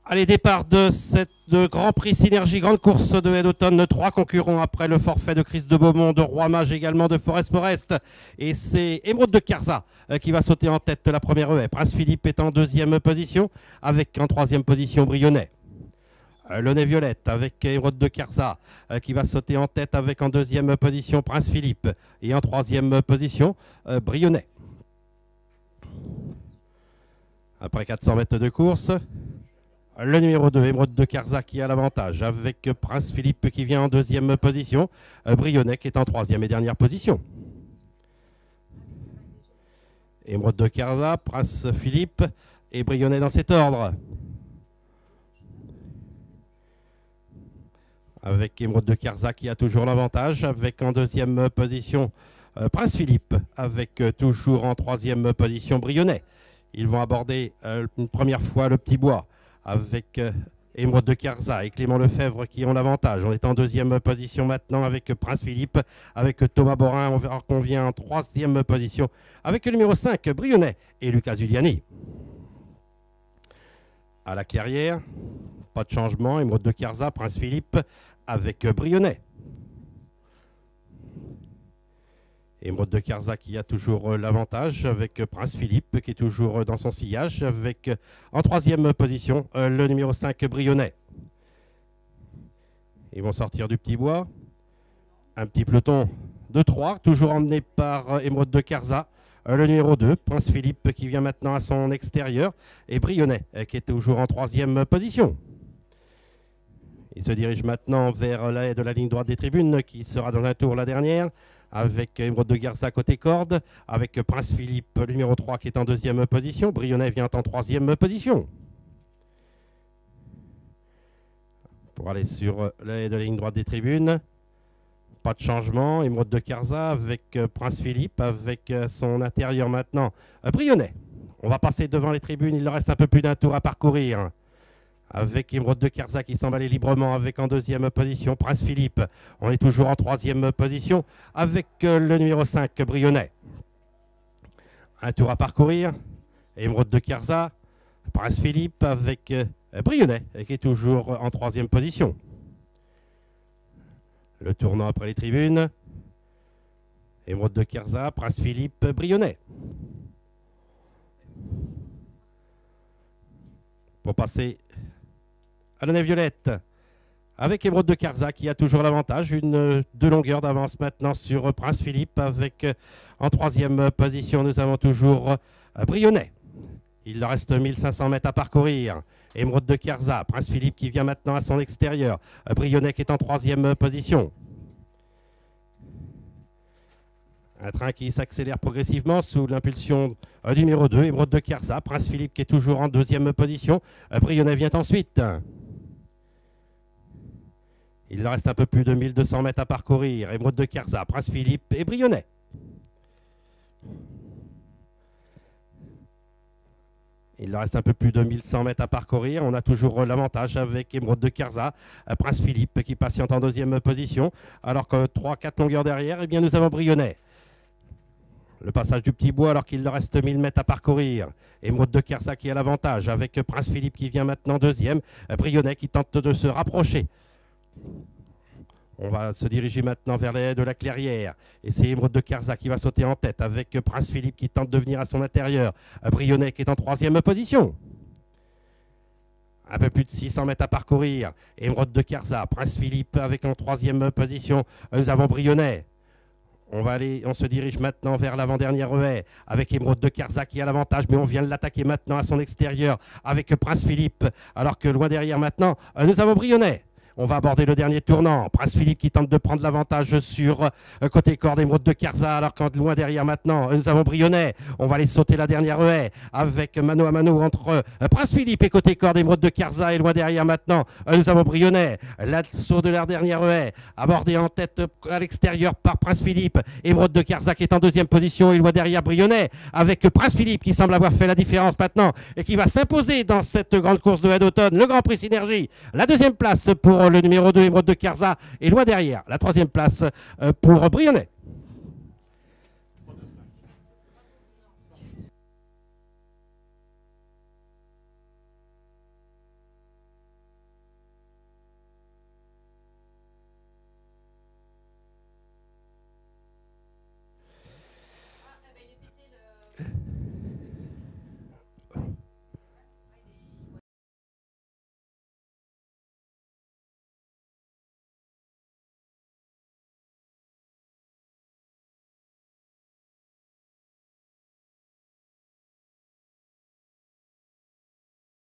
Allez, départ de cette Grand Prix Synergie, grande course de haie d'automne. 3 concurrents après le forfait de Chris de Beaumont, de Roi Mage également, de Forest Forest. Et c'est Émeraude de Carza qui va sauter en tête de la première haie. Prince Philippe est en deuxième position, avec en troisième position Brionnais. Le nez violette avec Émeraude de Carza qui va sauter en tête avec en deuxième position Prince Philippe et en troisième position Brionnais. Après 400 mètres de course, le numéro 2, Émeraude de Carza qui a l'avantage avec Prince Philippe qui vient en deuxième position, Brionnais qui est en troisième et dernière position. Émeraude de Carza, Prince Philippe et Brionnais dans cet ordre. Avec Émeraude de Carza qui a toujours l'avantage, avec en deuxième position Prince Philippe, avec toujours en troisième position Brionnais. Ils vont aborder une première fois le petit bois avec Émeraude de Carza et Clément Lefebvre qui ont l'avantage. On est en deuxième position maintenant avec Prince Philippe, avec Thomas Borin, on verra qu'on vient en troisième position avec le numéro 5, Brionnais et Lucas Giuliani. À la clairière, pas de changement, Émeraude de Carza, Prince Philippe avec Brionnais. Émeraude de Carza qui a toujours l'avantage avec Prince Philippe qui est toujours dans son sillage avec en troisième position le numéro 5 Brionnais. Ils vont sortir du petit bois. Un petit peloton de 3, toujours emmené par Émeraude de Carza. Le numéro 2, Prince Philippe qui vient maintenant à son extérieur et Brionnais qui est toujours en troisième position. Il se dirige maintenant vers la haie de la ligne droite des tribunes qui sera dans un tour la dernière avec Émeraude de Carza côté corde, avec Prince Philippe, le numéro 3 qui est en deuxième position. Brionnais vient en troisième position. Pour aller sur la haie de la ligne droite des tribunes, pas de changement. Émeraude de Carza avec Prince Philippe, avec son intérieur maintenant. Brionnais. On va passer devant les tribunes, il leur reste un peu plus d'un tour à parcourir. Avec Émeraude de Carza qui s'en va aller librement avec en deuxième position Prince Philippe. On est toujours en troisième position avec le numéro 5 Brionnais. Un tour à parcourir. Émeraude de Carza, Prince Philippe avec Brionnais qui est toujours en troisième position. Le tournant après les tribunes. Émeraude de Carza, Prince Philippe, Brionnais. Pour passer à la nez violette, avec Émeraude de Carza qui a toujours l'avantage, une 2 longueurs d'avance maintenant sur Prince Philippe, avec en troisième position nous avons toujours Brionnais. Il leur reste 1500 mètres à parcourir. Émeraude de Carza, Prince Philippe qui vient maintenant à son extérieur, Brionnais qui est en troisième position. Un train qui s'accélère progressivement sous l'impulsion du numéro 2, Émeraude de Carza, Prince Philippe qui est toujours en deuxième position, Brionnais vient ensuite. Il leur reste un peu plus de 1200 mètres à parcourir. Émeraude de Carza, Prince Philippe et Brionnais. Il leur reste un peu plus de 1100 mètres à parcourir. On a toujours l'avantage avec Émeraude de Carza, Prince Philippe qui patiente en deuxième position. Alors que 3-4 longueurs derrière, eh bien nous avons Brionnais. Le passage du petit bois alors qu'il leur reste 1000 mètres à parcourir. Émeraude de Carza qui a l'avantage avec Prince Philippe qui vient maintenant deuxième. Brionnais qui tente de se rapprocher. On va se diriger maintenant vers les haies de la clairière. Et c'est Émeraude de Carza qui va sauter en tête avec Prince Philippe qui tente de venir à son intérieur. Brionnais qui est en troisième position. Un peu plus de 600 mètres à parcourir. Émeraude de Carza, Prince Philippe avec en troisième position. Nous avons Brionnais. On se dirige maintenant vers l'avant-dernière haie avec Émeraude de Carza qui a l'avantage, mais on vient de l'attaquer maintenant à son extérieur avec Prince Philippe. Alors que loin derrière maintenant, nous avons Brionnais. On va aborder le dernier tournant. Prince Philippe qui tente de prendre l'avantage sur côté corde Émeraude de Carza. Alors quand loin derrière maintenant, nous avons Brionnais. On va aller sauter la dernière haie avec mano à mano entre Prince Philippe et côté corde Émeraude de Carza. Et loin derrière maintenant, nous avons Brionnais. L'assaut de la dernière haie abordé en tête à l'extérieur par Prince Philippe. Émeraude de Carza qui est en deuxième position. Et loin derrière Brionnais avec Prince Philippe qui semble avoir fait la différence maintenant et qui va s'imposer dans cette grande course de haie d'automne. Le Grand Prix Synergie. La deuxième place pour le numéro 2, Émeraude de Carza, est loin derrière. La troisième place pour Brionnais.